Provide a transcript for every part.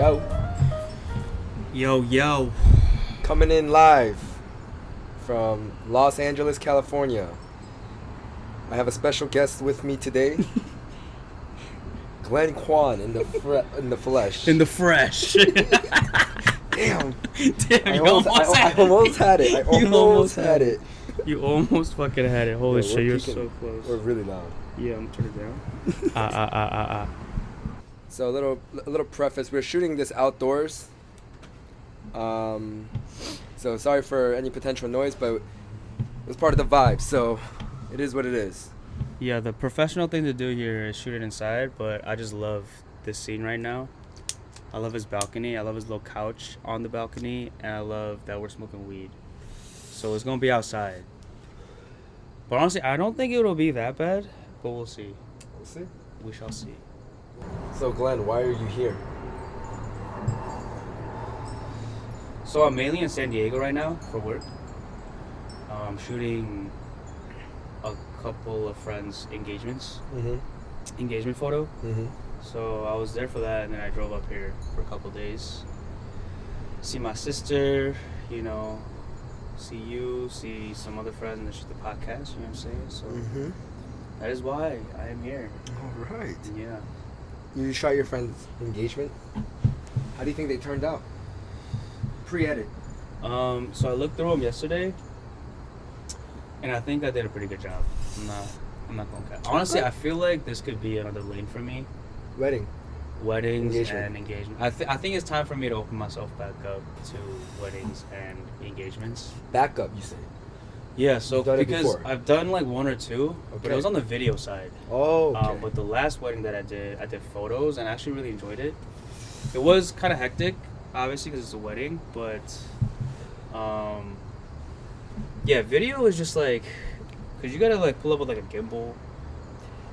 Yo. Yo. Coming in live from Los Angeles, California. I have a special guest with me today. Glenn Kwan in the flesh. In the fresh. Damn. Damn, I almost had it. I almost had it. You almost fucking had it. Holy shit, you're peaking. so close. We're really loud. Yeah, I'm turning it down. So a little preface. We're shooting this outdoors. So sorry for any potential noise, but it's part of the vibe. So it is what it is. Yeah, the professional thing to do here is shoot it inside, but I just love this scene right now. I love his balcony. I love his little couch on the balcony, and I love that we're smoking weed. So it's gonna be outside. But honestly, I don't think it'll be that bad, but we'll see. We'll see. We shall see. So Glenn, why are you here? So I'm mainly in San Diego right now for work. I'm shooting a couple of friends' engagements. Engagement photo. So I was there for that, and then I drove up here for a couple of days. See my sister, see you, see some other friends, and then shoot the podcast, you know what I'm saying? So that is why I am here. All right. Yeah. You shot your friend's engagement. How do you think they turned out? Pre-edit. So I looked through them yesterday, and I think I did a pretty good job. I'm not gonna cut. Honestly, I feel like this could be another lane for me. Weddings And engagement. I think it's time for me to open myself back up to weddings and engagements. Back up, you say? Yeah, so because I've done like one or two, but it was on the video side. Oh, okay. But the last wedding that I did photos, and I actually really enjoyed it. It was kind of hectic, obviously, because it's a wedding, but yeah, video is just like, because you gotta like pull up with like a gimbal.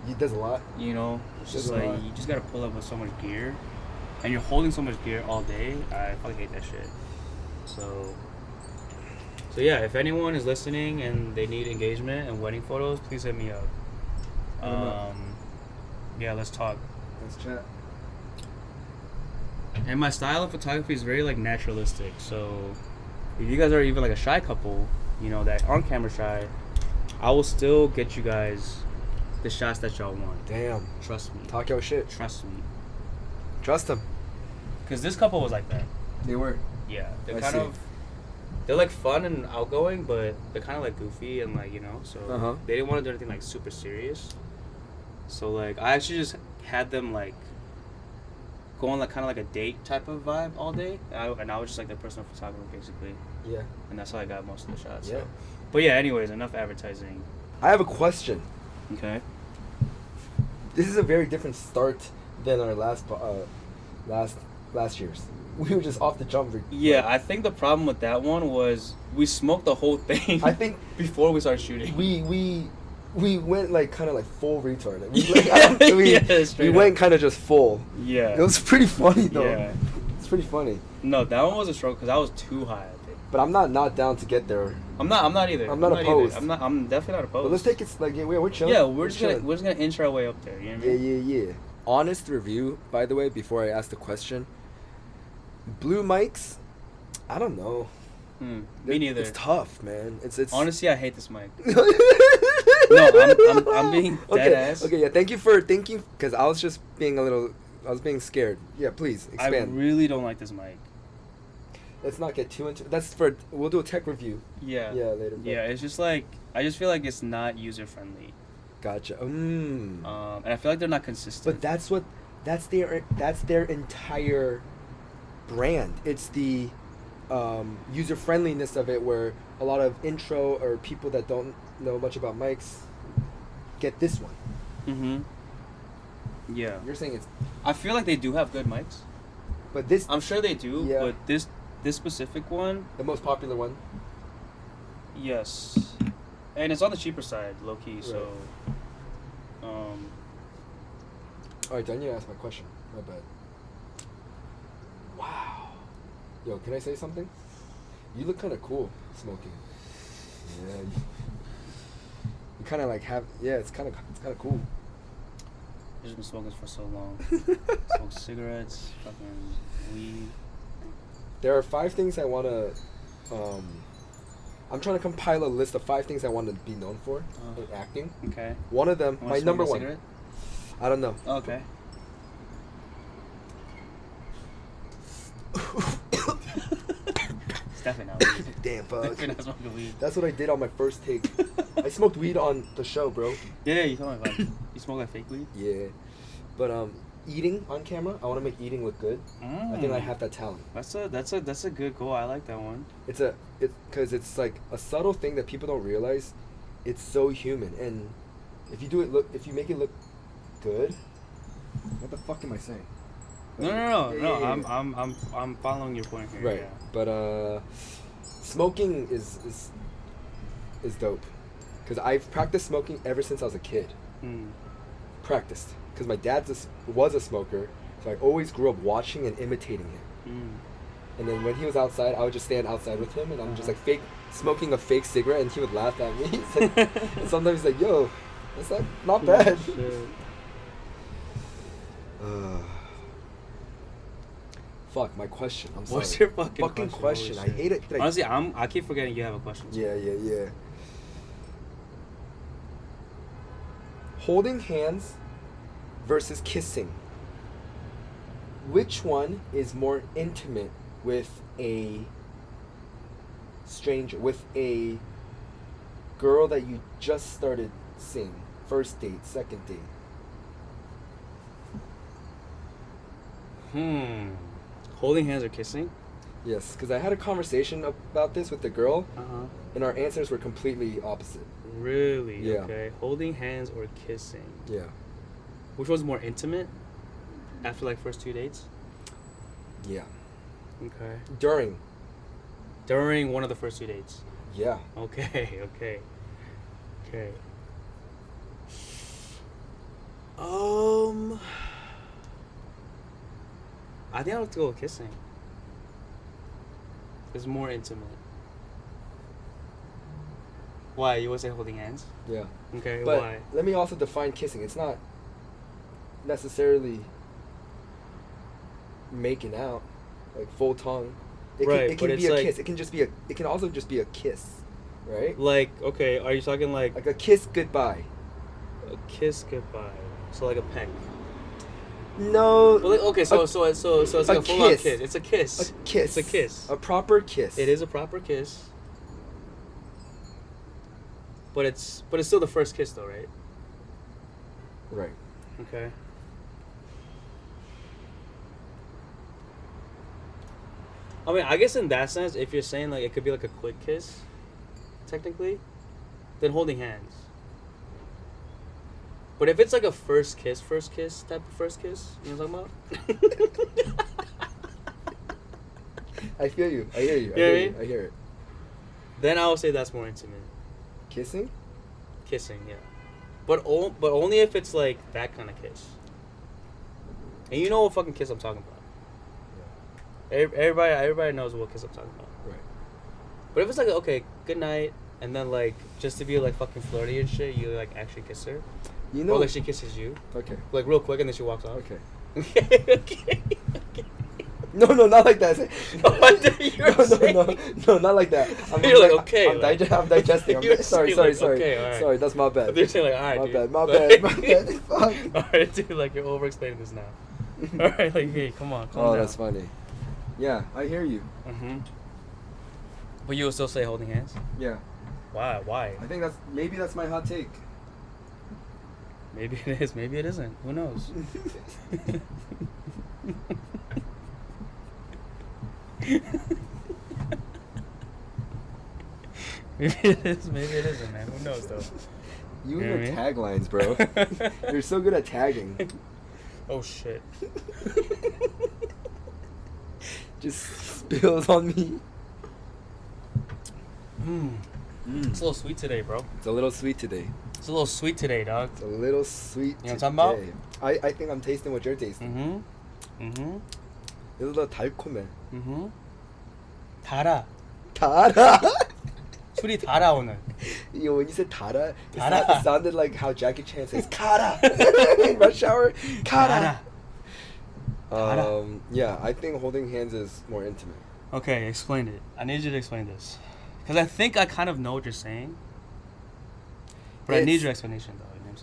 He does a lot. It's just like you just gotta pull up with so much gear, and you're holding so much gear all day. I fucking hate that shit. So yeah, if anyone is listening and they need engagement and wedding photos, please hit me up. Yeah, let's talk. Let's chat. And my style of photography is very like naturalistic. So if you guys are even like a shy couple, that aren't camera shy, I will still get you guys the shots that y'all want. Damn. Trust me. Talk your shit. Trust me. Trust them. Because this couple was like that. They were. Yeah. They're like fun and outgoing, but they're kind of like goofy and like, so they didn't want to do anything like super serious. So like I actually just had them like go on like kind of like a date type of vibe all day. And I was just like their personal photographer basically. Yeah. And that's how I got most of the shots. Yeah. So. But yeah, anyways, enough advertising. I have a question. Okay. This is a very different start than our last year's. We were just off the jump. Yeah, I think the problem with that one was we smoked the whole thing. I think before we started shooting. We went like kind of like full retard. We We went kind of just full. Yeah. It was pretty funny though. Yeah. It's pretty funny. No, that one was a struggle because I was too high. I think. But I'm not down to get there. I'm not either. I'm not opposed. I'm definitely not opposed. But let's take it like we're chilling. Yeah, we're just gonna inch our way up there. You know what I mean? Yeah. Honest review, by the way, before I ask the question. Blue mics, I don't know. Me neither. It's tough, man. It's honestly, I hate this mic. No, I'm being dead ass. Okay, yeah. Thank you for thinking, because I was just being I was being scared. Yeah, please expand. I really don't like this mic. Let's not get too into. We'll do a tech review. Yeah. Yeah, later. Yeah, it's just like I just feel like it's not user friendly. Gotcha. And I feel like they're not consistent. But that's their entire brand. It's the user friendliness of it, where a lot of intro or people that don't know much about mics get this one. Yeah. You're saying it's. I feel like they do have good mics. But this. I'm sure they do. Yeah. But this specific one. The most popular one. Yes. And it's on the cheaper side, low key. Right. So. Alright, do I need to ask my question? My bad. Wow. Yo, can I say something? You look kind of cool smoking. Yeah. You kind of like have. Yeah, it's kind of cool. motherfuckers been smoking for so long. Smoke cigarettes, fucking weed. There are 5 things I want to... I'm trying to compile a list of 5 things I want to be known for in acting. Okay. One of them, my number one. Cigarette? I don't know. Okay. It's definitely not weed. Damn, fuck. Definitely not smoking weed. That's what I did on my first take. I smoked weed on the show, bro. Yeah, you told me about it. You smoke like fake weed? Yeah. But eating on camera, I want to make eating look good. I think I have that talent. That's a good goal. I like that one. It's because it's like a subtle thing that people don't realize. It's so human, and if you make it look good. What the fuck am I saying? No. Yeah. I'm following your point here. Right, yeah. but smoking is dope, because I've practiced smoking ever since I was a kid. Practiced, because my dad was a smoker, so I always grew up watching and imitating him. And then when he was outside, I would just stand outside with him, and I'm just like smoking a fake cigarette, and he would laugh at me. And sometimes he's like, "Yo, that's not bad." Fuck, my question. I'm sorry. What's your fucking question? I hate it. Honestly, I keep forgetting you have a question too. Yeah. Holding hands versus kissing. Which one is more intimate with a stranger, with a girl that you just started seeing? First date, second date. Holding hands or kissing? Yes, because I had a conversation about this with the girl, and our answers were completely opposite. Really? Yeah. Okay. Holding hands or kissing? Yeah. Which one's more intimate? After like first 2 dates? Yeah. Okay. During one of the first 2 dates? Yeah. Okay. I think I'll have to go with kissing. It's more intimate. Why? You would say holding hands? Yeah. Okay, but why? Let me also define kissing. It's not necessarily making out, like full tongue. It can be a kiss. It can also just be a kiss, right? Like, okay, are you talking like a kiss goodbye? A kiss goodbye. So like a peck. No. Well, okay, so it's like a full-on kiss. It's a kiss. A kiss. It's a kiss. A proper kiss. It is a proper kiss. But it's still the first kiss though, right? Right. Okay. I mean, I guess in that sense, if you're saying like it could be like a quick kiss, technically, then holding hands. But if it's like a first kiss type of first kiss, you know what I'm talking about? I feel you. I hear you. I hear it. Then I would say that's more intimate. Kissing? Kissing, yeah. But only if it's like that kind of kiss. And you know what fucking kiss I'm talking about. Yeah. Everybody knows what kiss I'm talking about. Right. But if it's like, okay, good night, and then like just to be like fucking flirty and shit, you like actually kiss her. You know. Or like she kisses you. Okay. Like real quick, and then she walks off. Okay. Okay. No, not like that. No, not like that. You're like, okay. I'm digesting. Sorry. Okay, Sorry, that's my bad. They're saying like, alright, dude. My bad. Fuck. Alright, dude, like you're over explaining this now. Alright, like, hey, come on, calm down. That's funny. Yeah, I hear you. But you will still say holding hands? Yeah. Why? I think that's my hot take. Maybe it is, maybe it isn't. Who knows? Maybe it is, maybe it isn't, man. Who knows, though? You and your taglines, bro. You're so good at tagging. Oh, shit. Just spills on me. It's a little sweet today, bro. It's a little sweet today. It's a little sweet today, dog. It's a little sweet You know what I'm talking about? I think I'm tasting what you're tasting. It's a little 달콤해. 달아. 달아? 술이 달아, 오늘. Yo, when you said Tara, Tara. It sounded like how Jackie Chan says Kara in Rush Hour. Kara. Tara. Yeah, I think holding hands is more intimate. Okay, explain it. I need you to explain this. Because I think I kind of know what you're saying. But I need your explanation, though. You know what I'm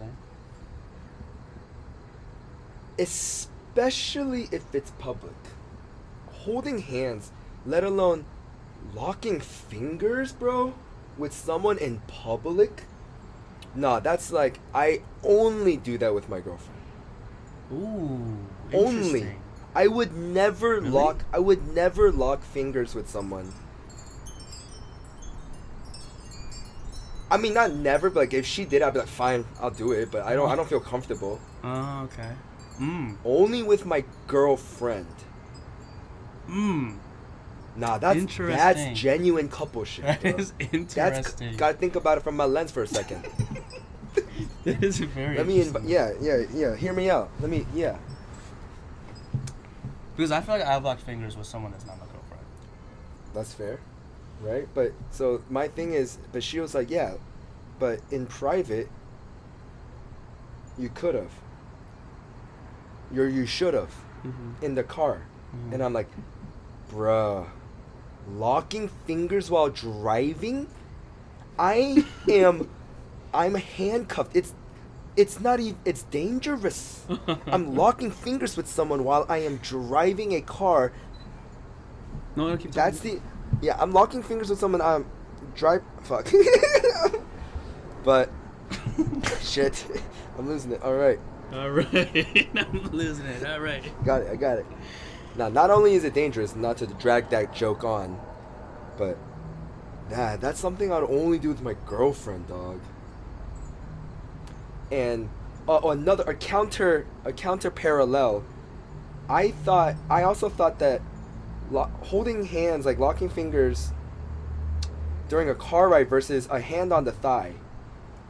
saying? Especially if it's public. Holding hands, let alone locking fingers, bro, with someone in public. Nah, that's like, I only do that with my girlfriend. Ooh, Only. interesting. I would never Really? lock fingers with someone. I mean, not never, but like if she did, I'd be like, fine, I'll do it. But I don't feel comfortable. Oh, okay. Only with my girlfriend. Nah, that's Interesting. genuine couple shit. That bro. is interesting. Gotta think about it from my lens for a second. That is very Let me interesting. yeah. Hear me out. Because I feel like I've locked fingers with someone that's not my girlfriend. That's fair, right? But so my thing is, but she was like, yeah, but in private, you could have. You should have in the car, and I'm like, bruh, locking fingers while driving. I'm handcuffed. It's not even. It's dangerous. I'm locking fingers with someone while I am driving a car. No, keep talking. That's the. Yeah, I'm locking fingers with someone. Fuck. But shit, I'm losing it. All right. All right. I'm losing it. All right. Got it. I got it. Now, not only is it dangerous not to drag that joke on, but that's something I'd only do with my girlfriend, dog. And a counter parallel. I also thought that holding hands, like locking fingers during a car ride versus a hand on the thigh,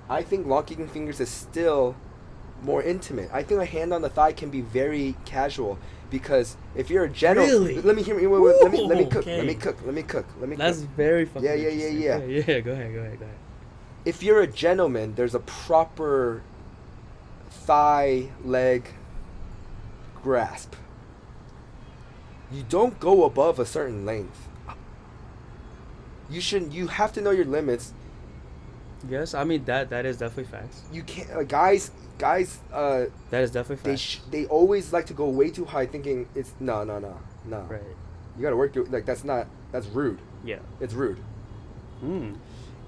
I think locking fingers is still more intimate. I think a hand on the thigh can be very casual because if you're a gentleman, Really? let me hear me. Wait, let me cook. Okay. Let me cook. That's very fucking Yeah. interesting. Yeah, go ahead. If you're a gentleman, there's a proper thigh leg grasp. You don't go above a certain length. You have to know your limits. Yes, I mean that is definitely facts. You can't guys That is definitely facts. they always like to go way too high thinking it's no. Right. You got to work that's rude. Yeah. It's rude. Mm.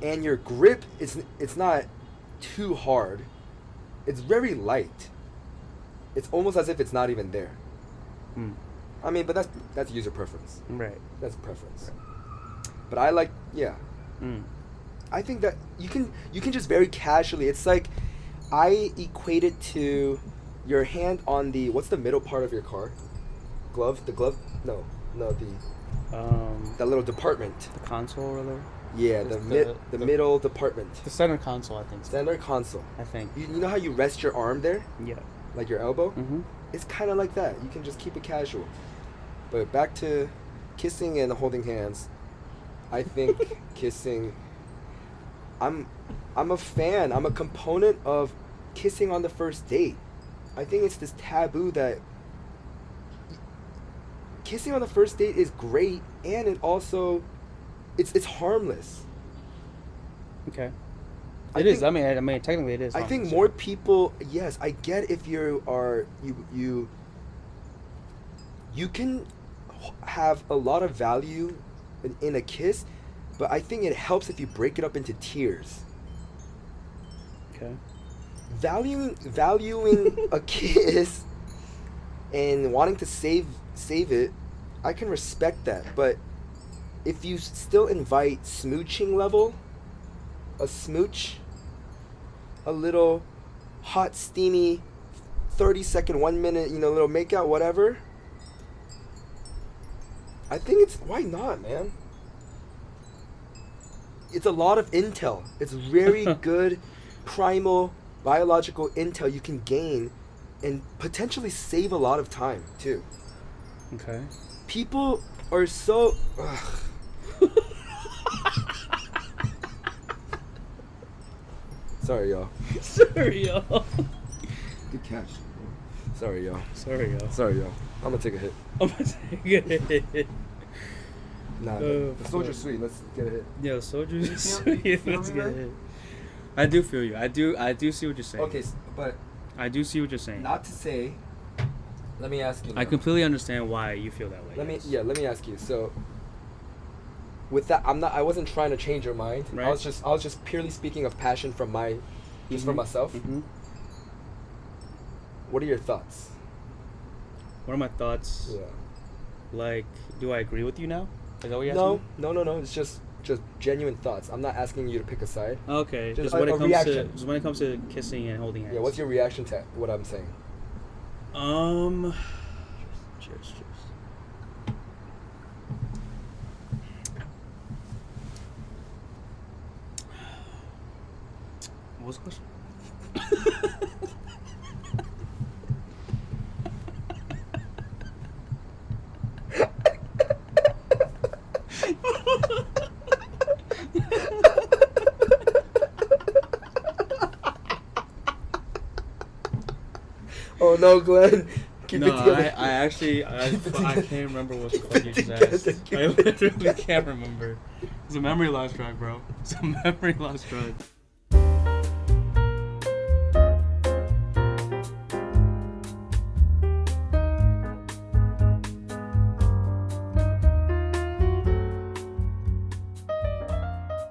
And your grip it's not too hard. It's very light. It's almost as if it's not even there. Mm. I mean, but that's user preference. Right. That's preference. But I like, yeah. Mm. I think that you can just very casually. It's like I equate it to your hand on the what's the middle part of your car? Glove? The glove? No, that little department. The console rather. Yeah, The middle department. The center console, I think. Center console. I think. You know how you rest your arm there? Yeah. Like your elbow? Mhm. It's kind of like that. You can just keep it casual. But back to kissing and holding hands. I think kissing. I'm a fan. I'm a component of kissing on the first date. I think it's this taboo that kissing on the first date is great, and it also it's harmless. Okay. I It is. think- I mean, technically it is. I think harmless, more yeah. people. Yes, I get if you can have a lot of value in a kiss, but I think it helps if you break it up into tiers. Okay. Valuing a kiss and wanting to save it, I can respect that. But if you still invite smooching level, a smooch, a little hot, steamy, 30-second, 1 minute, little makeout, whatever, I think why not, man? It's a lot of intel. It's very good, primal, biological intel you can gain and potentially save a lot of time, too. Okay. People are so... Sorry, y'all. Sorry, y'all. Good catch. Sorry, y'all. Sorry, y'all. Sorry, y'all. I'm gonna take a hit. I'm gonna take it. Nah, Oh, the soldier's fuck. sweet. Let's get a hit. Yo, soldier's You sweet. feel Let's me, get man? it. I do feel you. I do see what you're saying. Okay, but I do see what you're saying. not to say. Let me ask you. I now. completely understand why you feel that way. Let me ask you. So, with that, I wasn't trying to change your mind. Right. I was just purely speaking of passion from for myself. Mm-hmm. What are your thoughts? What are my thoughts? Yeah. Like, do I agree with you now? Is that what you're asking? No. It's just genuine thoughts. I'm not asking you to pick a side. Okay. Just when a it comes reaction. to when it comes to kissing and holding hands. Yeah. What's your reaction to what I'm saying? Cheers. What was the question? Oh no, Glenn. Keep it No, together. I actually I can't remember what the fuck you just together, asked. keep I it literally can't remember. It's a memory loss drug, bro. It's a memory loss drug.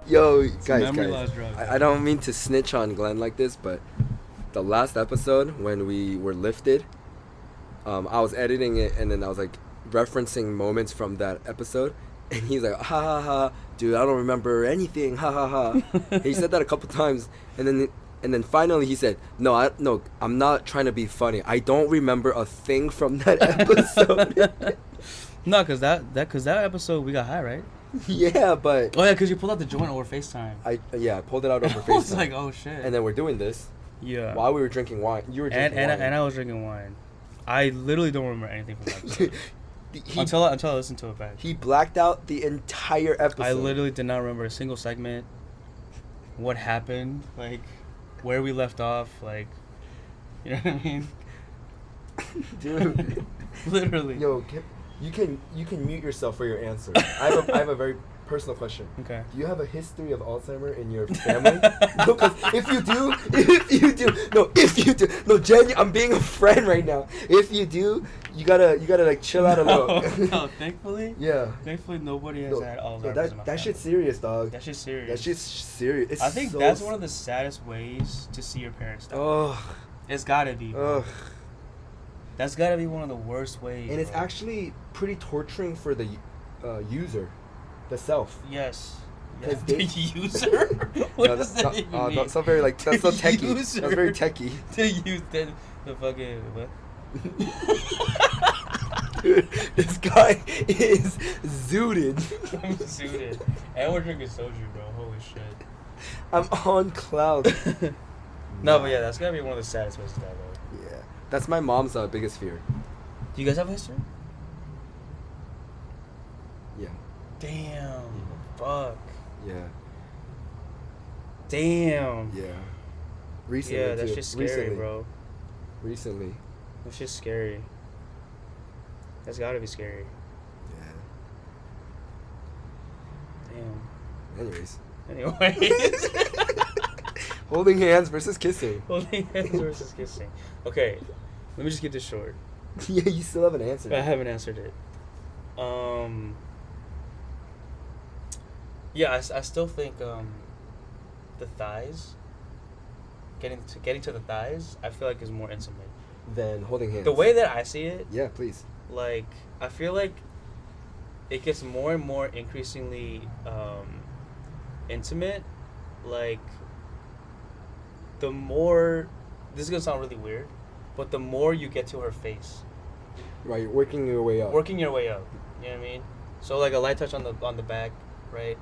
Yo, memory guys. loss drug. I don't mean to snitch on Glenn like this, but the last episode when we were lifted, I was editing it and then I was like referencing moments from that episode, and he's like, ha ha ha, dude, I don't remember anything, ha ha ha. He said that a couple times, and then finally he said, no, I'm not trying to be funny. I don't remember a thing from that episode. No, cause that episode we got high, right? Yeah, but Oh yeah, cause you pulled out the joint over FaceTime. I pulled it out over I was FaceTime. like, oh shit. And then we're doing this yeah. while we were drinking wine. You were drinking wine. And I was drinking wine. I literally don't remember anything from that episode. until I listened to it back. He blacked out the entire episode. I literally did not remember a single segment. What happened? Like, where we left off? Like, you know what I mean? Dude. Literally. Yo, you can mute yourself for your answer. I have a very personal question. Okay. Do you have a history of Alzheimer in your family? No, because if you do, no, Jen, I'm being a friend right now. If you do, you gotta like chill out a little. No, thankfully. Yeah. Thankfully, nobody has had Alzheimer's in my that family. shit's serious, dog. That shit's serious. That shit's serious. It's I think so that's one of the saddest ways to see your parents die. Oh. It's gotta be. Bro. Ugh. That's gotta be one of the worst ways. And it's bro. actually pretty torturing for the user, the self. Yes. Because The user? What No, does that even mean? That's not very like that's so The techie. user. That's very techie. To use the fucking what? Dude, this guy is zooted. I'm suited. And we're drinking soju, bro. Holy shit. I'm on cloud. No, but yeah, that's gotta be one of the saddest ways to die, though. Yeah, that's my mom's biggest fear. Do you guys have a history? Yeah. Damn. Fuck. Yeah. Damn. Yeah. Recently. Yeah, that's too. just scary, Recently. bro. Recently. That's just scary. That's gotta be scary. Yeah. Damn. Anyways. Anyways. Holding hands versus kissing. Holding hands versus kissing. Okay, let me just keep this short. Yeah, you still haven't answered. I haven't answered it. Yeah, I still think the thighs, getting to the thighs, I feel like is more intimate. Than holding hands. The way that I see it, Yeah, please. like I feel like it gets more and more increasingly intimate. Like the more, this is gonna sound really weird, but the more you get to her face, Right, you're working your way up. working your way up. You know what I mean? So like a light touch on the back, right?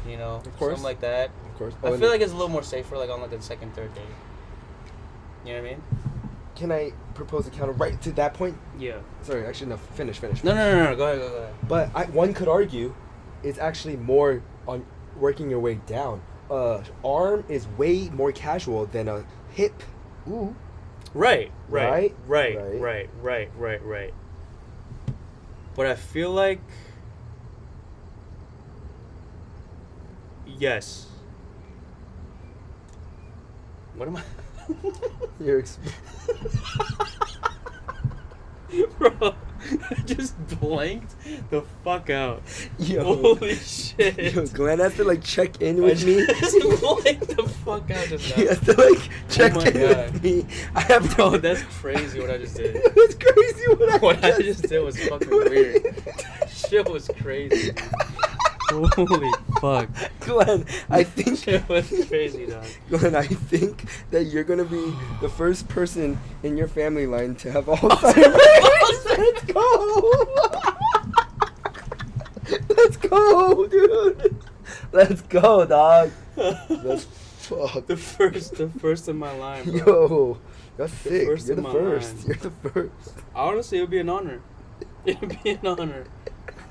You know, Of course. something like that. Of course. I feel like it's a little more safer, like on like the second, third date. You know what I mean? Can I propose a counter right to that point? Yeah. Sorry, actually, no. Finish. No. Go ahead. Go ahead. But one could argue, it's actually more on working your way down. arm is way more casual than a hip. Ooh. Right. Right? Right. But I feel like, yes. What am I? You're Bro, I just blanked the fuck out. Yo. Holy shit. Yo, Glenn has to like check in with me. I just blanked the fuck out just He now. has to like check my in God. with me. I have to. Bro, that's crazy what I just did. It was crazy What I just did was fucking weird. That shit was crazy. Holy fuck. Glenn, I think Shit was crazy, dog. Glenn, I think that you're gonna be the first person in your family line to have Alzheimer's. Let's go. Let's go, dude. Let's go, dog. Let's fuck. The first in my line, bro. Yo, that's sick. first You're in the my first. line. You're the first. Honestly, it would be an honor. It would be an honor.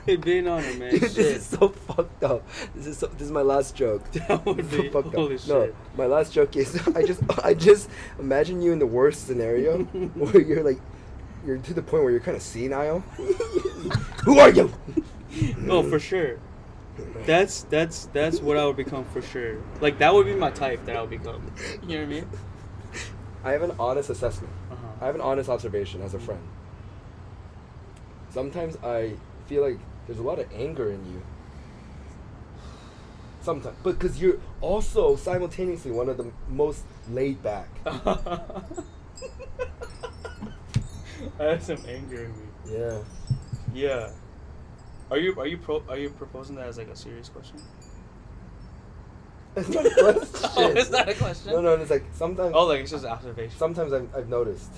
It'd be an honor, man. Dude, Shit. this is so fucked up. This is my last joke. That would It's so be fucked holy up. shit. No, my last joke is I just imagine you in the worst scenario where you're to the point where you're kind of senile. Who are you? Oh, for sure. That's what I would become for sure. Like that would be my type that I would become. You know what I mean? I have an honest assessment. Uh-huh. I have an honest observation as a friend. Sometimes I feel like there's a lot of anger in you. Sometimes, but because you're also simultaneously one of the most laid back. I have some anger in me. Yeah. Yeah. Are you proposing that as like a serious question? It's not a question. Oh, it's not a question. No, it's like sometimes. Oh, like it's just an observation. Sometimes I've noticed.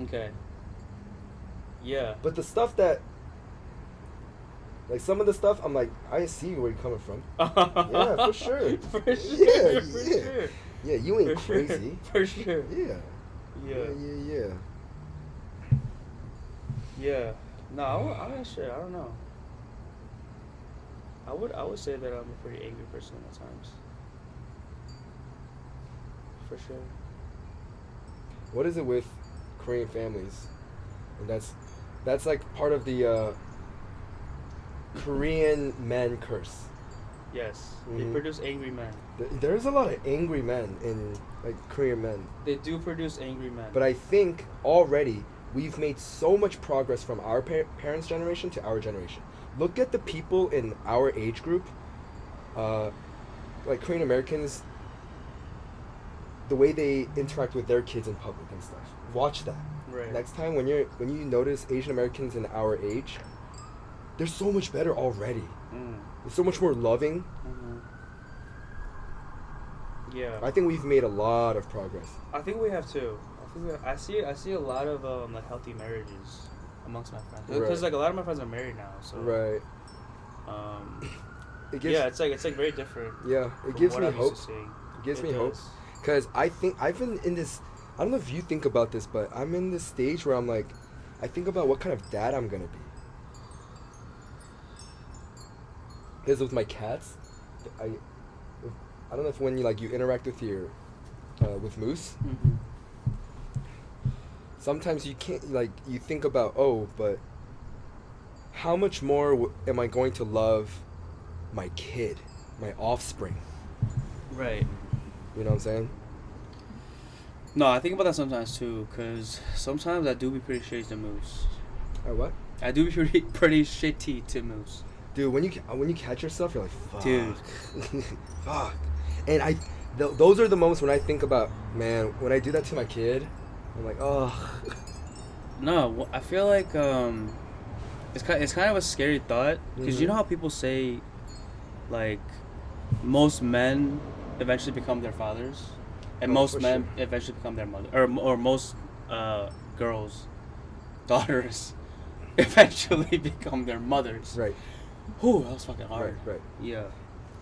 Okay. Yeah. But the stuff that, like some of the stuff, I'm like, I see where you're coming from. Yeah, for sure. For sure. Yeah, for yeah. sure. Yeah, you ain't For sure. crazy. For sure. Yeah. Yeah. Yeah. No, I don't know. I would say that I'm a pretty angry person at times. For sure. What is it with Korean families? And that's like part of the Korean man curse. Yes. Mhm. They produce angry men. There's a lot of angry men in like Korean men. They do produce angry men. But I think already we've made so much progress from our parents' generation to our generation. Look at the people in our age group, like Korean Americans, the way they interact with their kids in public and stuff. Watch that. Right. Next time when you notice Asian Americans in our age, they're so much better already. They're so much more loving. Mm-hmm. Yeah. I think we've made a lot of progress. I think we have too. I see a lot of like healthy marriages amongst my friends because Right. like a lot of my friends are married now. So Right. It gives, yeah, it's like very different. Yeah, it from gives what me I'm used hope. to seeing. It gives It me hope. does. Because I think I've been in this, I don't know if you think about this, but I'm in this stage where I'm like, I think about what kind of dad I'm going to be. Because with my cats, I don't know if when you interact with with Moose, Mm-hmm. sometimes you can't, you think about, but how much more am I going to love my kid, my offspring? Right. You know what I'm saying? No, I think about that sometimes too, because sometimes I do be pretty shitty to Moose. What? I do be pretty shitty to Moose. Dude, when you catch yourself, you're like, fuck. Dude. Fuck. And those are the moments when I think about, man, when I do that to my kid, I'm like, oh. No, I feel like it's kind of a scary thought because you Mhm. know how people say, like, most men eventually become their fathers, and Oh, most for men sure. eventually become their mother, or most girls, daughters, eventually become their mothers. Right. Whew, that was fucking hard. Right. Yeah.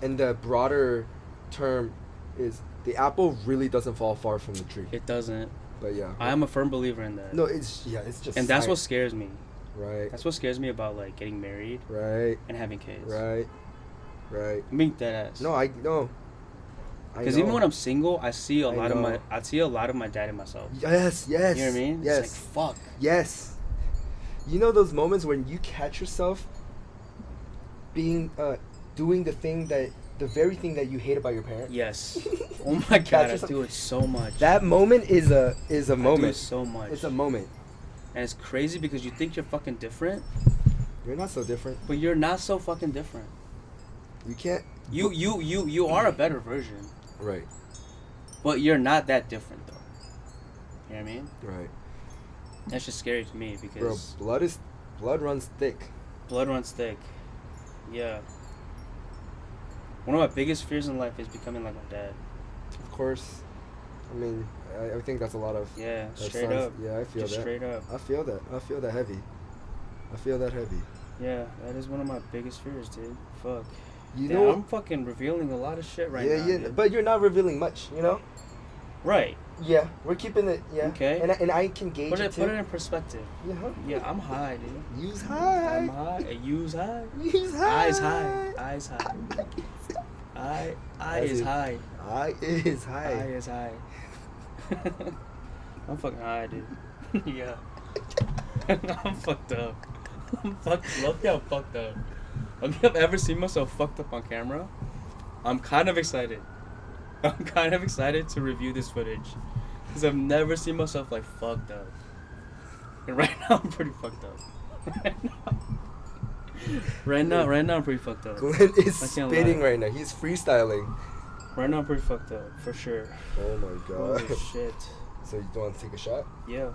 And the broader term is the apple really doesn't fall far from the tree. It doesn't. But yeah. I am a firm believer in that. No, it's just And that's what science. scares me. Right. That's what scares me about like getting married Right. and having kids. Right. I'm being dead ass. No, I Because even when I'm single, I see a lot know. of my dad in myself. Yes. You know what I mean? Yes. It's like, fuck. Yes. You know those moments when you catch yourself being doing the very thing that you hate about your parents? Yes. Oh my god, I yourself. do it so much. That moment is a moment. I do it so much. It's a moment. And it's crazy because you think you're fucking different, You're not so different. but you're not so fucking different. You can't. You are a better version, Right. but you're not that different though. You know what I mean? Right. That's just scary to me Bro, because blood runs thick. blood runs thick. Yeah. One of my biggest fears in life is becoming like my dad. Of course. I mean, I think that's a lot of. Yeah, that straight sounds- up. Yeah, I feel Just that. straight up. I feel that. I feel that heavy. I feel that heavy. Yeah, that is one of my biggest fears, dude. Fuck. You Damn, know. I'm fucking revealing a lot of shit right yeah, now. yeah, dude. but you're not revealing much, you know. Right. Yeah, we're keeping it. Yeah. Okay. And I can gauge Put it it too. in perspective. Yeah. Yeah, I'm high, dude. Use high. I'm high. Use high. Use high. Eyes high. Eyes high. Eye is high. Eye is Eye high. is high. I'm fucking high, dude. Yeah. I'm fucked up. Look how fucked up. If I've ever seen myself fucked up on camera, I'm kind of excited. I'm kind of excited to review this footage. Because I've never seen myself like fucked up. And right now I'm pretty fucked up. Right now I'm pretty fucked up. Glenn is I can't spitting lie. right now. He's freestyling. Right now I'm pretty fucked up, for sure. Oh my god. Holy shit. So you want to take a shot? Yeah.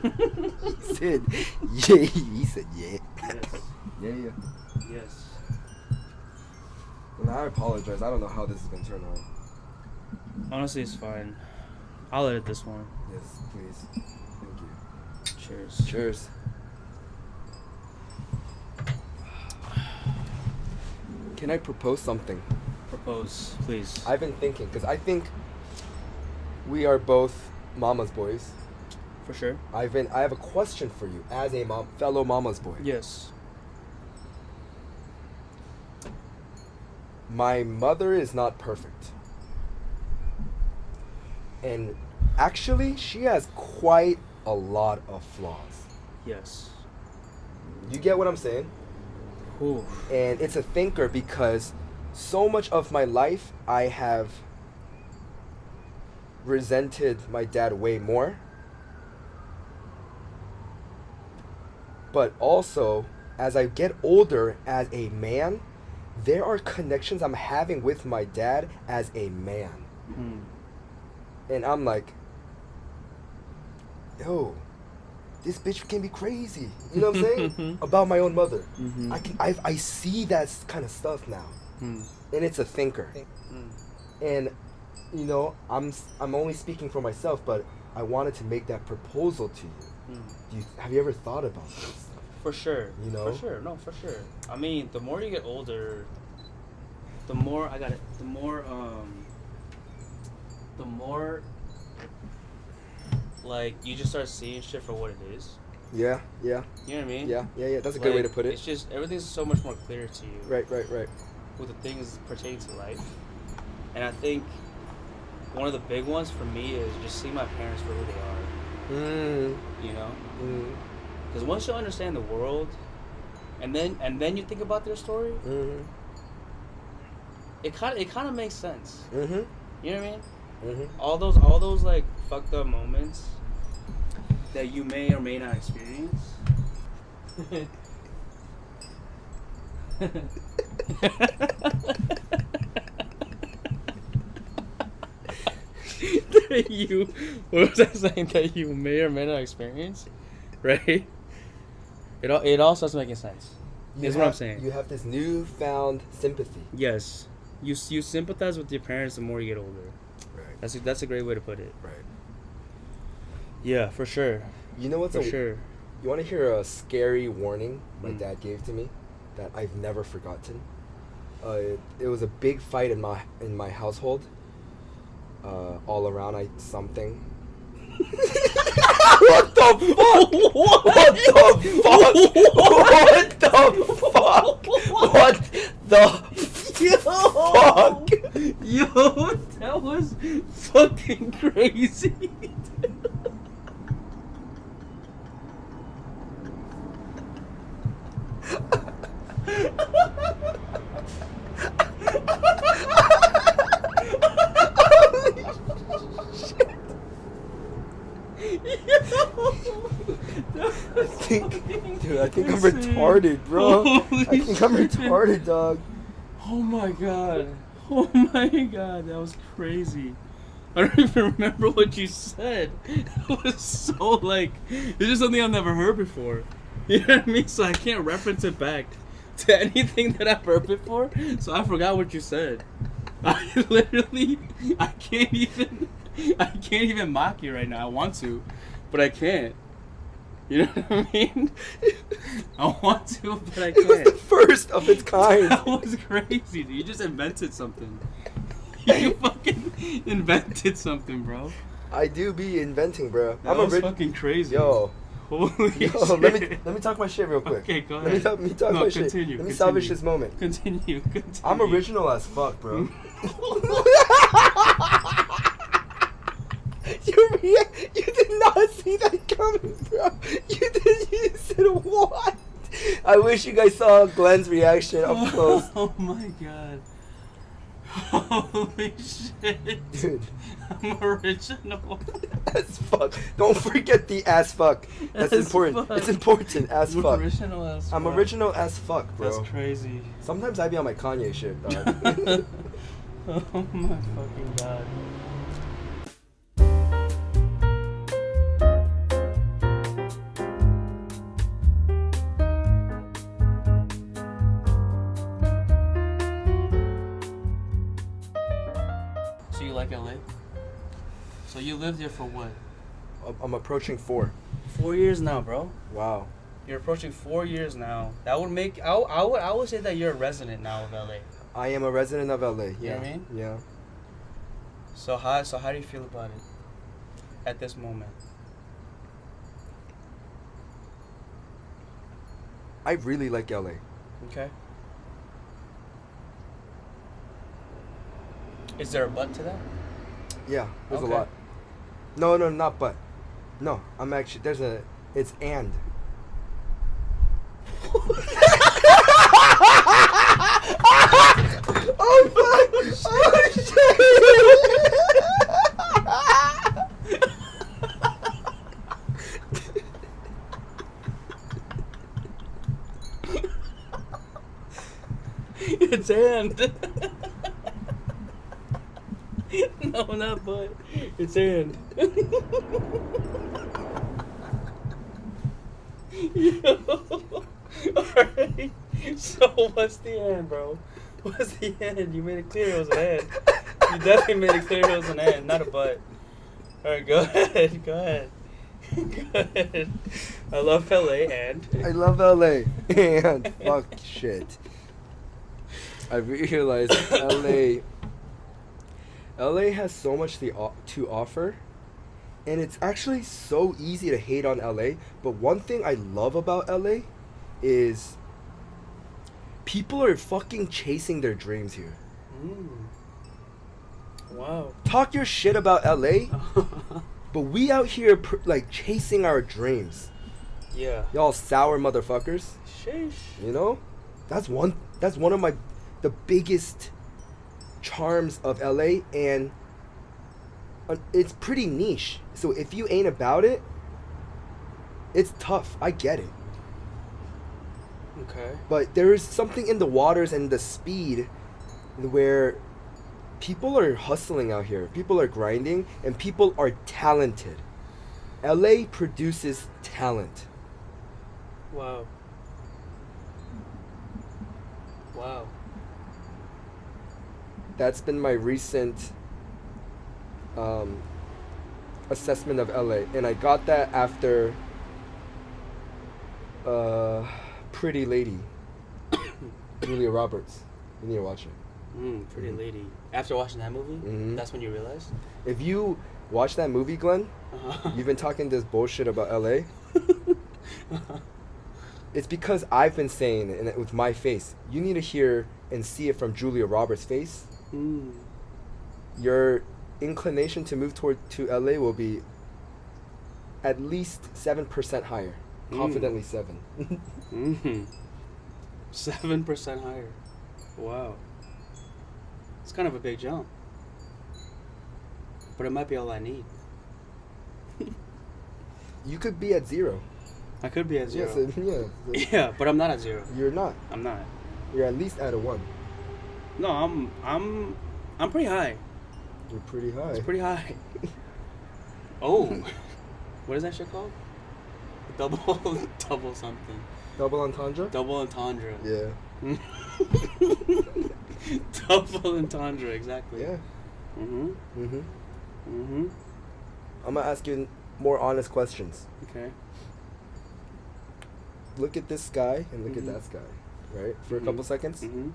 He said, yeah. He said, yeah. Yes. Yeah, yeah. Yes. And I apologize. I don't know how this is gonna turn out. Honestly, it's fine. I'll edit this one. Yes, please. Thank you. Cheers. Cheers. Can I propose something? Propose, please. I've been thinking, because I think we are both mama's boys. For sure. I have a question for you as a fellow mama's boy. Yes. My mother is not perfect. And actually, she has quite a lot of flaws. Yes. You get what I'm saying? Ooh. And it's a thinker because so much of my life I have resented my dad way more. But also, as I get older as a man, there are connections I'm having with my dad as a man. And I'm like, yo, this bitch can be crazy. You know what I'm saying? About my own mother. I see that kind of stuff now. And it's a thinker. And you know, I'm only speaking for myself, but I wanted to make that proposal to you. Have you ever thought about this? For sure. You know? For sure. No, for sure. I mean, the more you get older, the more like you just start seeing shit for what it is. Yeah, yeah. You know what I mean? Yeah. That's a good way to put it. It's just everything's so much more clear to you. Right. With the things pertaining to life. And I think one of the big ones for me is just seeing my parents for who they are. You know? Because once you understand the world, and then you think about their story, it kind of makes sense. You know what I mean? All those like fucked up moments that you may or may not experience. What was I saying that you may or may not experience, right? It all starts making sense. That's what I'm saying. You have this newfound sympathy. Yes, you sympathize with your parents the more you get older. Right. That's a great way to put it. Right. Yeah, for sure. You know what's For sure. You want to hear a scary warning my dad gave to me that I've never forgotten? It was a big fight in my household. All around something. What the fuck? What the fuck? What the fuck? Yo, that was fucking crazy. I think I'm retarded, bro. Holy I think I'm shit. retarded, dog. Oh my god. Oh my god, that was crazy. I don't even remember what you said. It was so like, it's just something I've never heard before. You know what I mean? So I can't reference it back to anything that I've heard before. So I forgot what you said. I literally, I can't even mock you right now. I want to, but I can't. You know what I mean? I want to, but I It was the can't. first of its kind. That was crazy, dude. You just invented something. You fucking invented something, bro. I do be inventing, bro. That was fucking crazy. Yo, Holy yo, shit. let me talk my shit real quick. Okay, go Let me ahead. talk No, my shit. continue, Let me salvage continue. this moment. Continue. I'm original as fuck, bro. You did not see that coming, bro. You said what? I wish you guys saw Glenn's reaction up close. Oh my god. Holy shit. Dude, I'm original. as fuck. Don't forget the as fuck. That's As important. fuck. It's important as I'm fuck. original as I'm fuck. original as fuck, bro. That's crazy. Sometimes I be on my Kanye shit, dog. Oh my fucking god. So you like LA? So you lived here for what? I'm approaching 4. 4 years now, bro. Wow. You're approaching 4 years now. That would make I would say that you're a resident now of LA. I am a resident of LA. You know what I mean? Yeah. So how do you feel about it at this moment? I really like LA. Okay. Is there a but to that? Yeah, there's Okay. a lot. No, not but. No, I'm actually it's and. Oh fuck! Oh shit! It's and. No, not but. It's and. Yo. Alright. So what's the end, bro? What's the end? You made it clear it was an end. You definitely made it clear it was an end, not a but. Alright, go ahead. Go ahead. Go ahead. I love LA and. I love LA and fuck shit. I realized LA has so much to offer, and it's actually so easy to hate on LA. But one thing I love about LA is people are fucking chasing their dreams here. Wow. Talk your shit about LA, but we out here like chasing our dreams. Yeah. Y'all sour motherfuckers. Sheesh. You know, that's one of the biggest charms of LA, and it's pretty niche. So if you ain't about it, it's tough. I get it. Okay. But there is something in the waters and the speed where people are hustling out here. People are grinding, and people are talented. LA produces talent. Wow. Wow. That's been my recent assessment of LA, and I got that after Pretty Lady, Julia Roberts. You need to watch it. Pretty Lady. After watching that movie, Mhm. that's when you realized? If you watch that movie, Glenn, you've been talking this bullshit about LA. It's because I've been saying it with my face. You need to hear and see it from Julia Roberts' face. your inclination to move to LA will be at least 7% higher. Confidently 7. 7% higher. Wow. It's kind of a big jump. But it might be all I need. You could be at 0. I could be at 0. Yes, yeah. Yeah, but I'm not at 0. You're not. I'm not. You're at least at a 1. No, I'm pretty high. You're pretty high. It's pretty high. Oh. What is that shit called? Double something. Double entendre? Double entendre. Yeah. Double entendre, exactly. Yeah. Mhm. Mhm. Mhm. I'm gonna ask you more honest questions. Okay. Look at this sky and look at that sky, right? For a couple seconds. Mhm.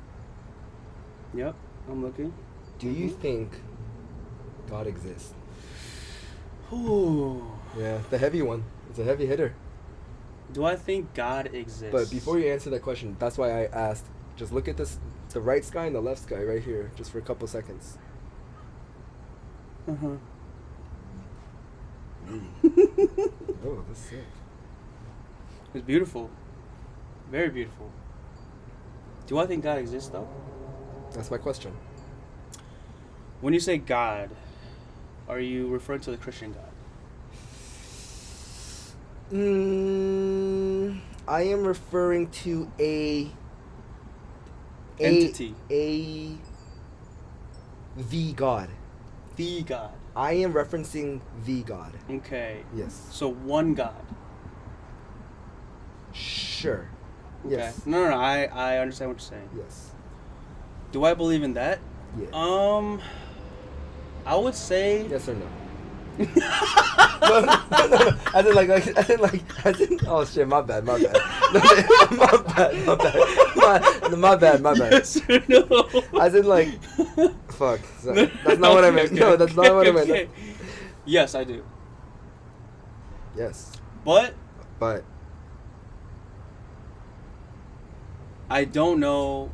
Yep, I'm looking. Do you think God exists? Ooh. Yeah, the heavy one. It's a heavy hitter. Do I think God exists? But before you answer that question, that's why I asked. Just look at this, the right sky and the left sky right here, just for a couple seconds. Uh-huh. Oh, that's sick. It's beautiful. Very beautiful. Do I think God exists, though? That's my question. When you say God, are you referring to the Christian God? I am referring to a Entity. the God. The God. I am referencing the God. Okay. Yes. So one God. Sure. Okay. Yes. No, I understand what you're saying. Yes. Do I believe in that? Yeah. I would say Yes or no? No. I didn't. Oh shit! My bad. My bad. My bad. yes or no. I didn't like. Fuck. That's not what I meant. Okay, No, that's not what I meant. okay. Yes, I do. Yes. But I don't know.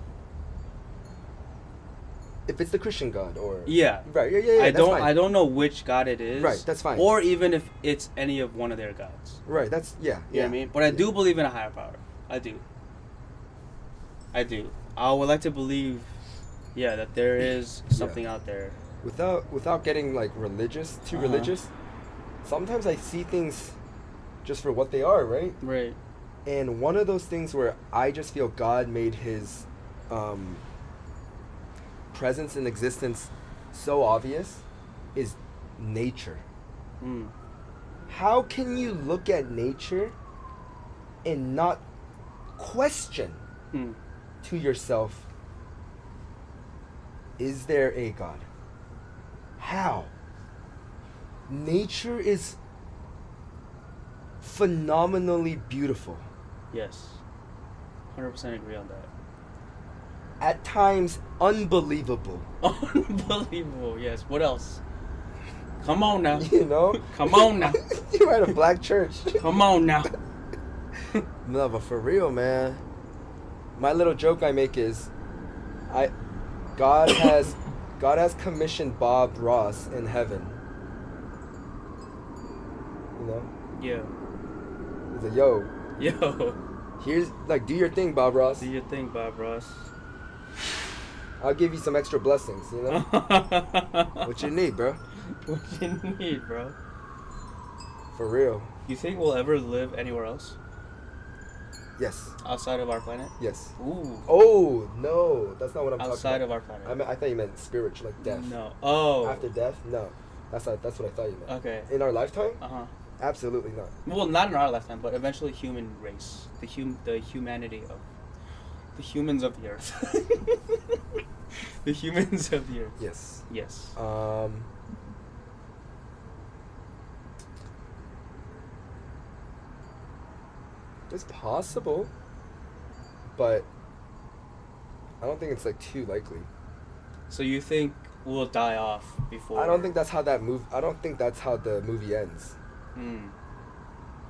If it's the Christian God or Yeah. right, yeah. I that's fine. I don't know which God it is. Right, that's fine. Or even if it's any of one of their gods. Right, that's yeah. You know what I mean? But I do believe in a higher power. I do. I would like to believe, that there is something out there. Without getting like religious, too religious. Sometimes I see things just for what they are, right? Right. And one of those things where I just feel God made his presence and existence so obvious is nature. Mm. How can you look at nature and not question to yourself, is there a God? How? Nature is phenomenally beautiful. Yes. 100% agree on that. At times, unbelievable. Unbelievable, yes. What else? Come on now. You know? Come on now. You're at a black church. Come on now. No, but for real, man. My little joke I make is, God has commissioned Bob Ross in heaven. You know? Yeah. He's like, yo, here's like, do your thing, Bob Ross. Do your thing, Bob Ross. I'll give you some extra blessings, you know? What you need, bro? What you need, bro? For real. You think we'll ever live anywhere else? Yes. Outside of our planet? Yes. Ooh. Oh, no. That's not what I'm talking about. Outside of our planet. I thought you meant spiritual, like death. No. Oh. After death? No. That's what I thought you meant. Okay. In our lifetime? Uh-huh. Absolutely not. Well, not in our lifetime, but eventually human race. The humanity of... The humans of the earth. The humans of the earth. Yes. Yes. It's possible, but I don't think it's like too likely. So you think we'll die off before? I don't think that's how that move. I don't think that's how the movie ends.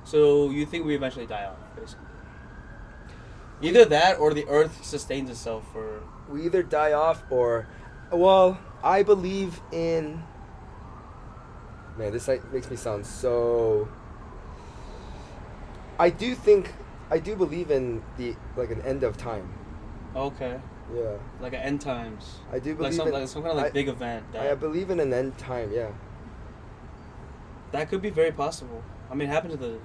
So you think we eventually die off, basically? Either that, or the Earth sustains itself for. We either die off, or, well, I believe in. Man, this like makes me sound so. I do believe in the like an end of time. Okay. Yeah. Like an end times. I do believe like some kind of like big event. I believe in an end time. Yeah. That could be very possible. I mean, it happened to the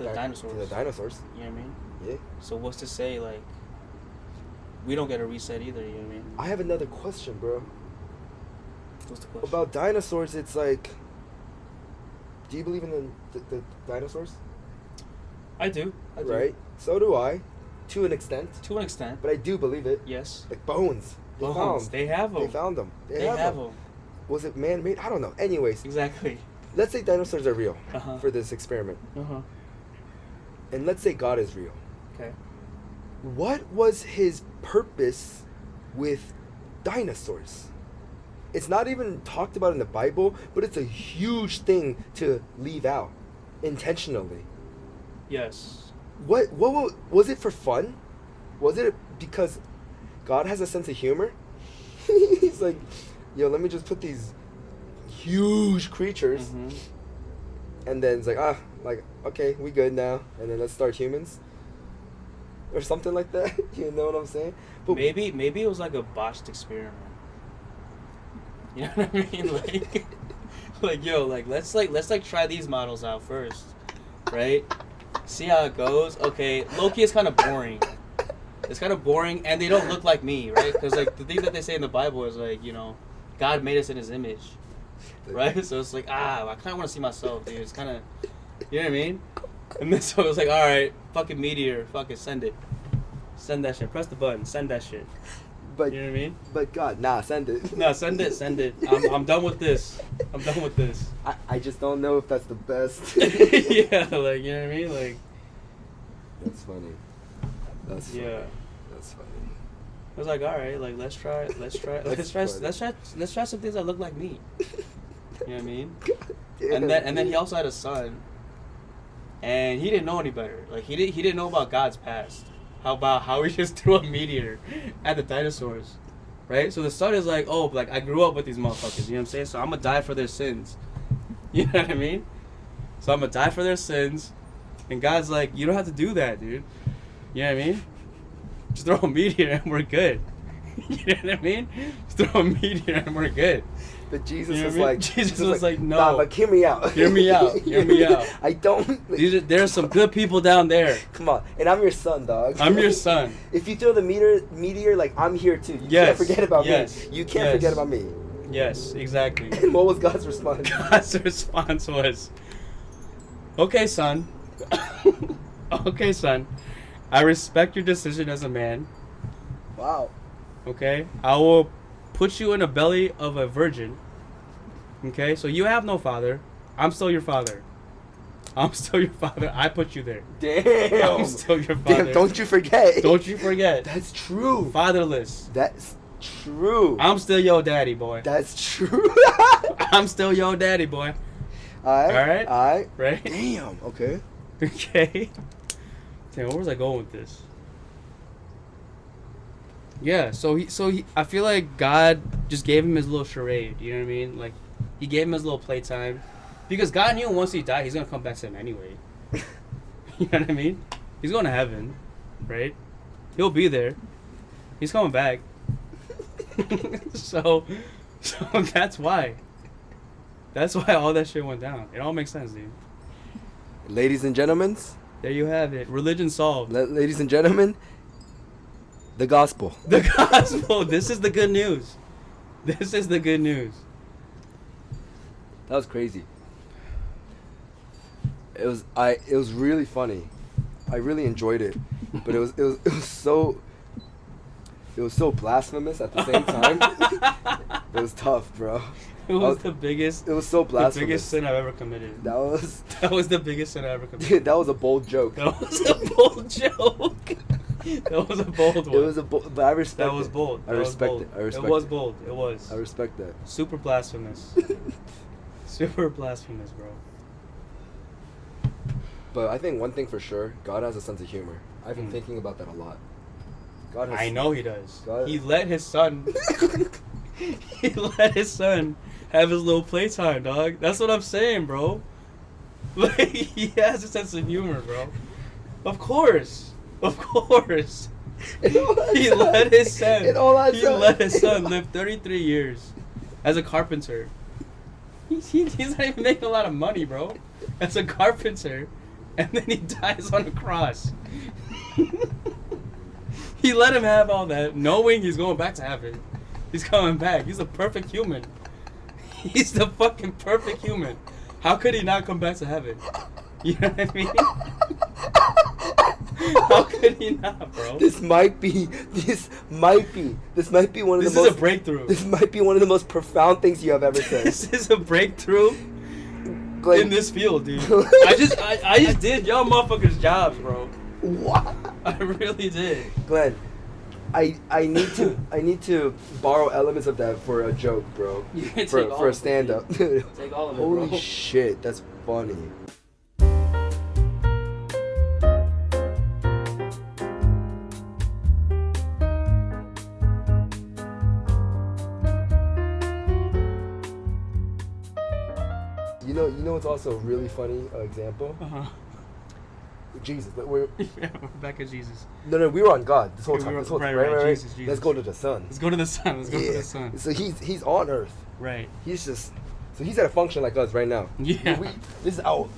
dinosaurs. To the dinosaurs. You know what I mean? Yeah. So what's to say like we don't get a reset either? You know what I mean? I have another question, bro. What's the question? About dinosaurs, it's like. Do you believe in the dinosaurs? I do. Right. So do I, to an extent. To an extent. But I do believe it. Yes. Like bones. They have them. They found them. They have them. Was it man-made? I don't know. Anyways. Exactly. Let's say dinosaurs are real Uh-huh. for this experiment. Uh-huh. And let's say God is real. Okay. What was his purpose with dinosaurs? It's not even talked about in the Bible, but it's a huge thing to leave out intentionally. Yes. What was it for fun? Was it because God has a sense of humor? He's like, yo, let me just put these huge creatures, Mm-hmm. and then it's like, okay, we good now, and then let's start humans, or something like that. You know what I'm saying? But Maybe it was like a botched experiment. You know what I mean? Like yo, let's try these models out first, right? See how it goes. Okay, Loki is kind of boring. It's kind of boring, and they don't look like me, right? Because like the thing that they say in the Bible is like, you know, God made us in His image, right? So it's like I kind of want to see myself, dude. It's kind of, you know what I mean? And then so it was like, all right, fucking meteor, fucking send that shit. Press the button, send that shit. but You know what I mean? but God, nah, send it. No, send it. I'm done with this. I just don't know if that's the best. Yeah, like, you know what I mean? Like, That's funny. That's funny. yeah. That's funny. I was like, all right, like let's try some things that look like me. You know what I mean? Damn, And then he also had a son, and he didn't know any better. Like he didn't know about God's past. How he just threw a meteor at the dinosaurs, right? So the son is like, oh, like I grew up with these motherfuckers. You know what I'm saying? So I'm gonna die for their sins. You know what I mean? So I'm gonna die for their sins, and God's like, you don't have to do that, dude. You know what I mean? Just throw a meteor and we're good. You know what I mean? Just throw a meteor and we're good. But Jesus You know was what I mean? like, Jesus was like, no. Nah, but hear me out. Hear me out. Hear me out. I don't. There's some good people down there. Come on, and I'm your son, dog. I'm your son. If you throw the meteor, like I'm here too. You Yes, can't forget about yes, me. You can't yes. forget about me. Yes, exactly. And what was God's response? God's response was, okay, son. Okay, son. I respect your decision as a man. Wow. Okay? I will put you in the belly of a virgin. Okay? So you have no father. I'm still your father. I'm still your father. I put you there. Damn. I'm still your father. Damn, don't you forget. Don't you forget. That's true. Fatherless. That's true. I'm still your daddy, boy. That's true. I'm still your daddy, boy. Alright. Alright. Right? Damn. Okay. Okay. Damn, where was I going with this? Yeah, so he I feel like God just gave him his little charade, you know what I mean? Like he gave him his little playtime. Because God knew once he died he's gonna come back to him anyway. You know what I mean? He's going to heaven, right? He'll be there. He's coming back. so that's why. That's why all that shit went down. It all makes sense, dude. Ladies and gentlemen. There you have it. Religion solved. Ladies and gentlemen. The gospel. The gospel. This is the good news. This is the good news. That was crazy. It was really funny. I really enjoyed it, but it was so blasphemous at the same time. It was tough, bro. It was the biggest. It was so blasphemous. The biggest sin I've ever committed. That was the biggest sin I ever committed. Dude, that was a bold joke. That was a bold joke. That was a bold one. It was a bold, but I respect it. That was bold. I respect it. I respect it. It was bold. It was. I respect that. Super blasphemous. Super blasphemous, bro. But I think one thing for sure, God has a sense of humor. I've been thinking about that a lot. God has. I know he does. God, He let his son. He let his son have his little playtime, dog. That's what I'm saying, bro. Like, he has a sense of humor, bro. Of course. He let his son live 33 years as a carpenter. He's not even making a lot of money, bro. As a carpenter. And then he dies on a cross. He let him have all that, knowing he's going back to heaven. He's coming back. He's a perfect human. He's the fucking perfect human. How could he not come back to heaven? You know what I mean? How could he not, bro? This might be one of This the is most a breakthrough. This might be one of the most profound things you have ever said. This is a breakthrough Glenn, in this field, dude. I just did y'all motherfuckers' jobs, bro. What? I really did. Glenn, I need to borrow elements of that for a joke, bro. You can For take all a of it. stand up. Take all of it, Holy bro. shit, that's funny. You know what's also a really funny example? Uh-huh. Jesus, but we're Yeah, we're back at Jesus. no, we were on God this whole Okay, time. we were- This whole right, time, right, right. Jesus. Let's go to the sun. Let's go to the sun. Let's go to the sun. So he's on Earth. Right. He's at a function like us right now. Yeah. This is out.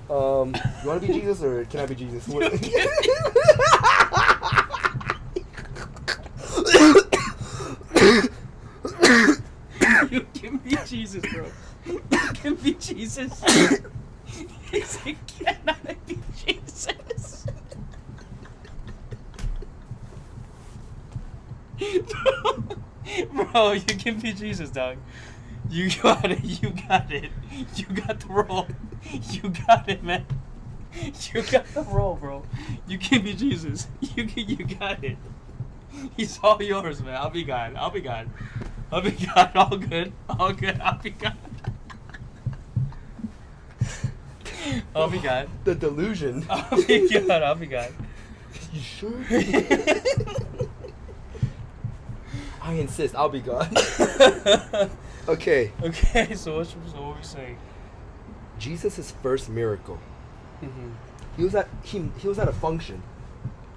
You want to be Jesus or can I be Jesus? You can be Jesus, bro. You can be Jesus. He said, "Can I be Jesus?" Bro, you can be Jesus, dog. You got it. You got it. You got the role. You got it, man. You got the role, bro. You can be Jesus. You got it. He's all yours, man. I'll be God. I'll be God. I'll be God. All good. All good. I'll be God. I'll be God. The delusion. I'll be God. I'll be God. You sure? I insist. I'll be God. Okay. Okay, so what were we saying? Jesus' first miracle. Mm-hmm. He was at a function,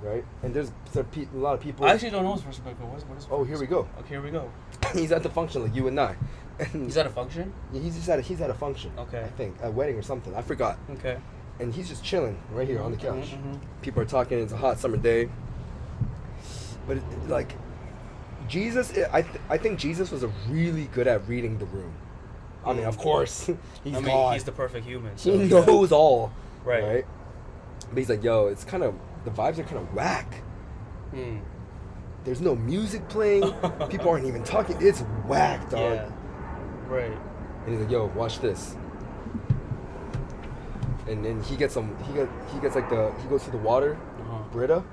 right? And there's a lot of people. I actually don't know his first miracle. What is Oh, here we go. Okay, here we go. He's at the function like you and I. And Is that a function? he's at a function. Okay. I think a wedding or something. I forgot. Okay. And he's just chilling right here on the couch. Mhm. People are talking. It's a hot summer day. But like, Jesus, I think Jesus was really good at reading the room. I mean, of course, he's God. He's the perfect human. He knows all. Right. But he's like, yo, it's kind of, the vibes are kind of whack. Hmm. There's no music playing. People aren't even talking. It's whack, dog. Yeah. Right. And he's like, yo, watch this. And then he gets he goes to the water, Uh-huh. Brita. Uh-huh.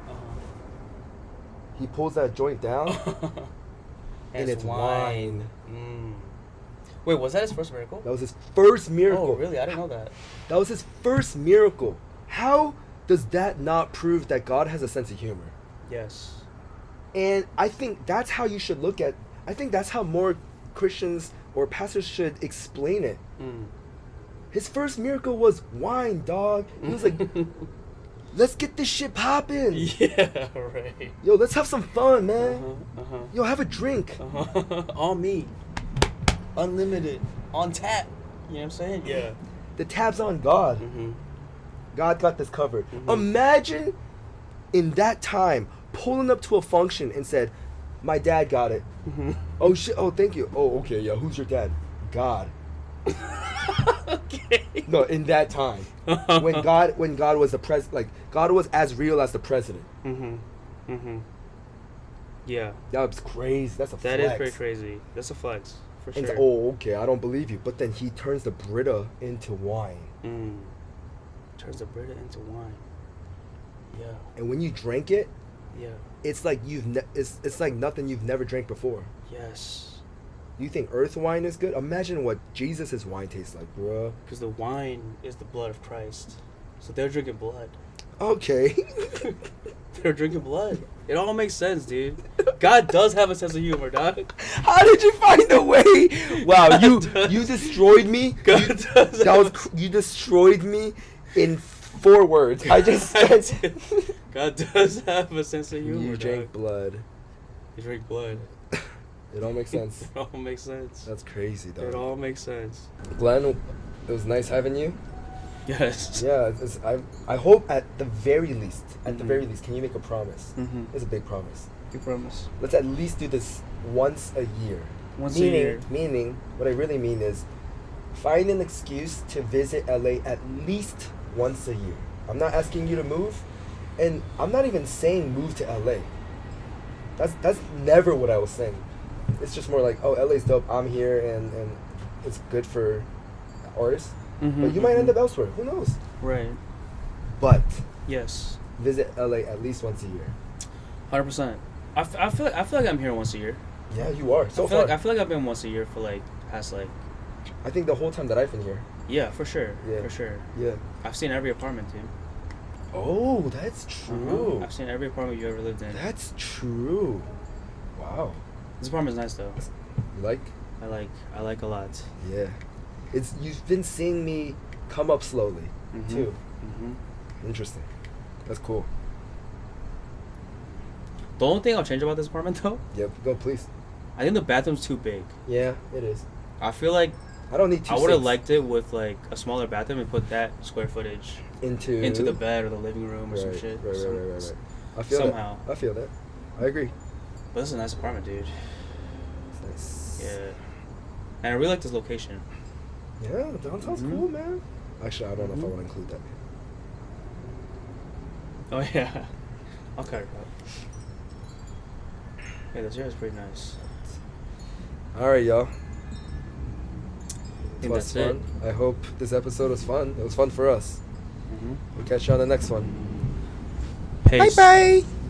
He pulls that joint down, and it's wine. Mm. Wait, was that his first miracle? That was his first miracle. Oh, really? I didn't know that. That was his first miracle. How does that not prove that God has a sense of humor? Yes. And I think that's how you should look at. I think that's how more Christians or pastors should explain it. Mm. His first miracle was wine, dog. He was like, let's get this shit popping. Yeah, right. Yo, let's have some fun, man. Uh-huh, uh-huh. Yo, have a drink. Uh-huh. On me. Unlimited. On tap. You know what I'm saying? Yeah. The tab's on God. Mm-hmm. God got this covered. Mhm. Imagine in that time pulling up to a function and said, my dad got it. Mm-hmm. Oh, shit. Oh, thank you. Oh, okay. Yeah, who's your dad? God. Okay. No, in that time. when God was the president, like, God was as real as the president. Mm-hmm. Mm-hmm. Yeah. That was crazy. That's a That flex. is pretty crazy. That's a flex. For And sure. oh, okay, I don't believe you. But then he turns the Brita into wine. Mm. Turns the Brita into wine. Yeah. And when you drink it, Yeah. it's like it's like nothing you've never drank before. Yes. You think earth wine is good? Imagine what Jesus' wine tastes like, bruh. Because the wine is the blood of Christ. So they're drinking blood. Okay. they were drinking blood. It all makes sense, dude. God does have a sense of humor, dog. How did you find a way? Wow, God you does. destroyed me. God does. You destroyed me in 4 words. I just said God does have a sense of humor. you drank dog. blood. You drink blood. It all makes sense. It all makes sense. That's crazy, It dog. all makes sense. Glenn, it was nice having you. Yes. Yeah, I hope at the very least, Mhm. can you make a promise? Mm-hmm. It's a big promise. You promise. Let's at least do this once a year. Once meaning, a year. Meaning, what I really mean is, find an excuse to visit LA at least once a year. I'm not asking you to move, and I'm not even saying move to LA. That's never what I was saying. It's just more like, oh, LA's dope. I'm here, and it's good for artists. Mm-hmm, But you might end up elsewhere. Who knows? Right. But Yes. visit LA at least once a year. 100%. I feel like I'm here once a year. Yeah, you are. So I feel far. like I've been once a year for like past like I think the whole time that I've been here. yeah, for sure. Yeah. For sure. Yeah. I've seen every apartment, dude. Oh, that's true. I've seen every apartment you ever lived in. That's true. Wow. This apartment's nice though. You like? I like a lot. Yeah. It's you've been seeing me come up slowly too. Mm-hmm. Interesting. That's cool. The only thing I'll change about this apartment though, Yep. Go please. I think the bathroom's too big. Yeah, it is. I feel like I don't need 2 I would have sinks liked it with like a smaller bathroom and put that square footage into the bed or the living room or some shit. Right. I feel Somehow. that. I feel that. I agree. But this is a nice apartment, dude. It's nice. Yeah. And I really like this location. Yeah, downtown's Mhm. cool, man. Actually, I don't know if I Mhm. want to include that. Oh yeah. I'll cut it out. Yeah, this chair is pretty nice. All right, y'all. I think Was that's fun. I hope this episode was fun. It was fun for us. Mm-hmm. We'll catch you on the next one. Peace. Bye bye.